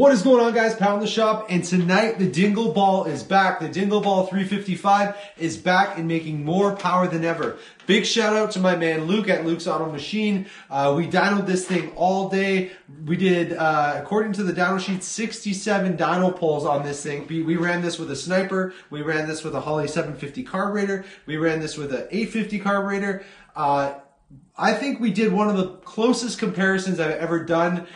What is going on, guys? Pound in the shop, and tonight the Dingle Ball is back. The Dingle Ball 355 is back and making more power than ever. Big shout out to my man Luke at Luke's Auto Machine. We dynoed this thing all day. We did, according to the dyno sheet, 67 dyno pulls on this thing. We ran this with a sniper. We ran this with a Holley 750 carburetor. We ran this with an 850 carburetor. I think we did one of the closest comparisons I've ever done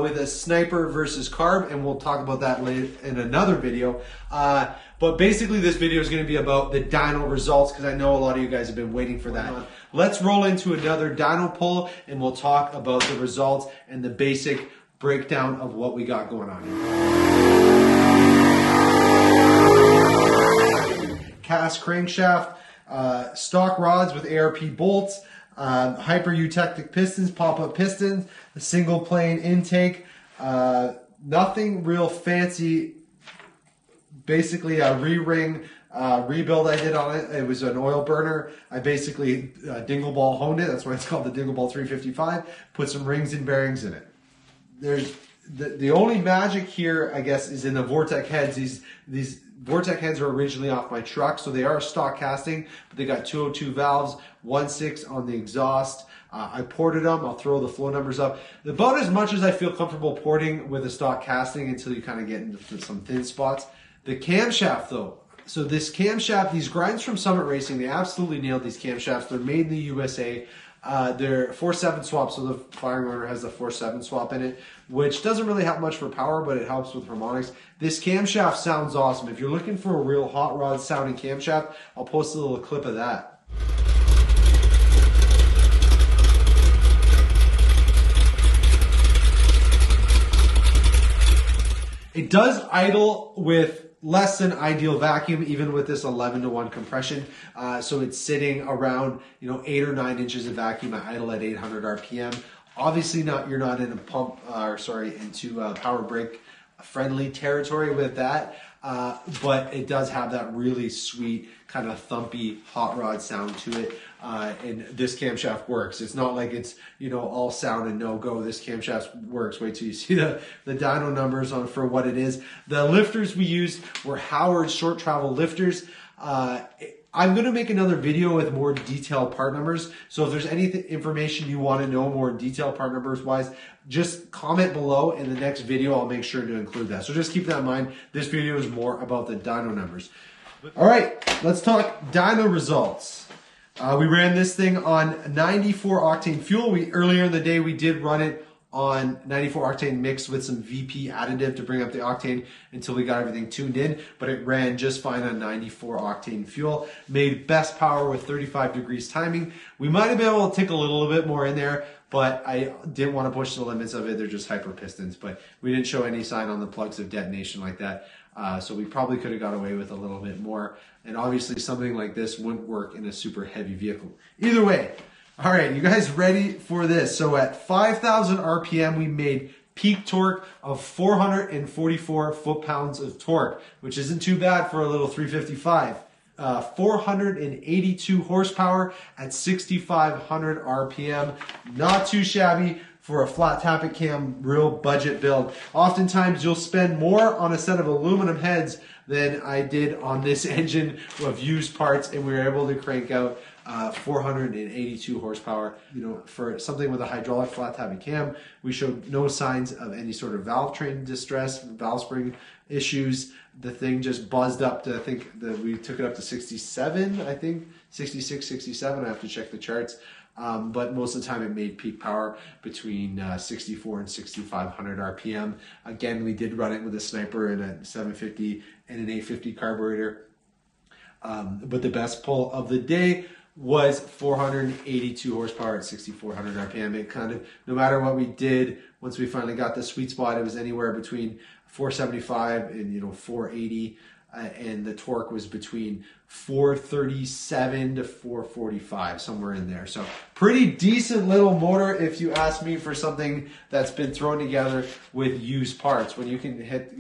with a sniper versus carb, and we'll talk about that later in another video. But basically this video is going to be about the dyno results, because I know a lot of you guys have been waiting for that. Let's roll into another dyno pull and we'll talk about the results and the basic breakdown of what we got going on here. Cast crankshaft, stock rods with ARP bolts, hyper eutectic pistons, pop-up pistons, a single plane intake, nothing real fancy. Basically a re-ring rebuild I did on it. It was an oil burner. I basically Dingle Ball honed it. That's why it's called the Dingle Ball 355. Put some rings and bearings in it. There's the only magic here, I guess, is in the Vortec Heads. These Vortec Heads are originally off my truck, so they are stock casting, but they got 202 valves, 1.6 on the exhaust. I ported them. I'll throw the flow numbers up. About as much as I feel comfortable porting with a stock casting until you kind of get into some thin spots. The camshaft, though. So this camshaft, these grinds from Summit Racing, they absolutely nailed these camshafts. They're made in the USA. They're 4.7 swap, so the firing order has the 4.7 swap in it, which doesn't really have much for power, but it helps with harmonics. This camshaft sounds awesome. If you're looking for a real hot rod sounding camshaft, I'll post a little clip of that. It does idle with less than ideal vacuum, even with this 11:1 compression. So it's sitting around 8 or 9 inches of vacuum. I idle at 800 RPM. Obviously, you're not in a into power brake friendly territory with that, but it does have that really sweet kind of thumpy hot rod sound to it. And this camshaft works. It's not like it's all sound and no go. This camshaft works. Wait till you see the dyno numbers on for what it is. The lifters we used were Howard short travel lifters. I'm going to make another video with more detailed part numbers. So if there's any information you want to know more detailed part numbers wise, just comment below. In the next video, I'll make sure to include that. So just keep that in mind. This video is more about the dyno numbers. All right, let's talk dyno results. We ran this thing on 94 octane fuel. Earlier in the day, we did run it on 94 octane mixed with some VP additive to bring up the octane until we got everything tuned in, but it ran just fine on 94 octane fuel. Made best power with 35 degrees timing. We might have been able to tick a little bit more in there, but I didn't want to push the limits of it. They're just hyper pistons, but we didn't show any sign on the plugs of detonation like that. So we probably could have got away with a little bit more. And obviously something like this wouldn't work in a super heavy vehicle. Either way, all right, you guys ready for this? So at 5,000 RPM, we made peak torque of 444 foot-pounds of torque, which isn't too bad for a little 355. 482 horsepower at 6,500 RPM. Not too shabby for a flat tappet cam, real budget build. Oftentimes you'll spend more on a set of aluminum heads than I did on this engine of used parts, and we were able to crank out 482 horsepower. For something with a hydraulic flat tappet cam, we showed no signs of any sort of valve train distress, valve spring issues. The thing just buzzed up to, I think that we took it up to 67, I think 66, 67. I have to check the charts. But most of the time it made peak power between 64 and 6,500 RPM. Again, we did run it with a sniper and a 750 and an 850 carburetor. But the best pull of the day was 482 horsepower at 6,400 RPM. It kind of, no matter what we did, once we finally got the sweet spot, it was anywhere between 475 and 480. And the torque was between 437 to 445, somewhere in there. So pretty decent little motor, if you ask me, for something that's been thrown together with used parts. When you can hit,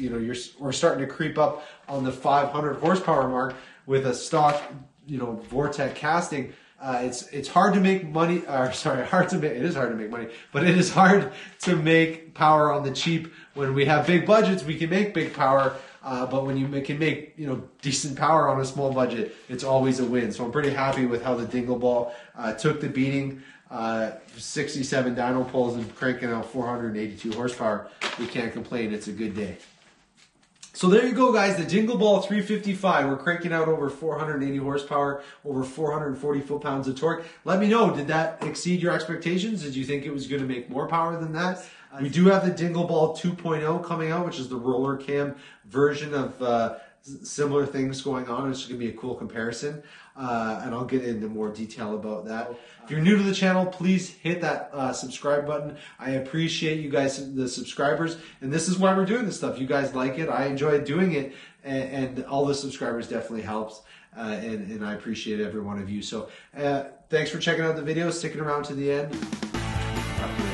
we're starting to creep up on the 500 horsepower mark with a stock, Vortec casting. It's hard to make money, or sorry, it is hard to make money, but it is hard to make power on the cheap. When we have big budgets, we can make big power, but when you can make decent power on a small budget, it's always a win. So I'm pretty happy with how the Dingle Ball took the beating. 67 dyno pulls and cranking out 482 horsepower. We can't complain. It's a good day. So there you go, guys. The Dingle Ball 355. We're cranking out over 480 horsepower, over 440 foot-pounds of torque. Let me know, did that exceed your expectations? Did you think it was going to make more power than that? We do have the Dingle Ball 2.0 coming out, which is the roller cam version of similar things going on. It's going to be a cool comparison, and I'll get into more detail about that. If you're new to the channel, please hit that subscribe button. I appreciate you guys, the subscribers, and this is why we're doing this stuff. You guys like it. I enjoy doing it, and all the subscribers definitely helps, and I appreciate every one of you. So thanks for checking out the video, sticking around to the end.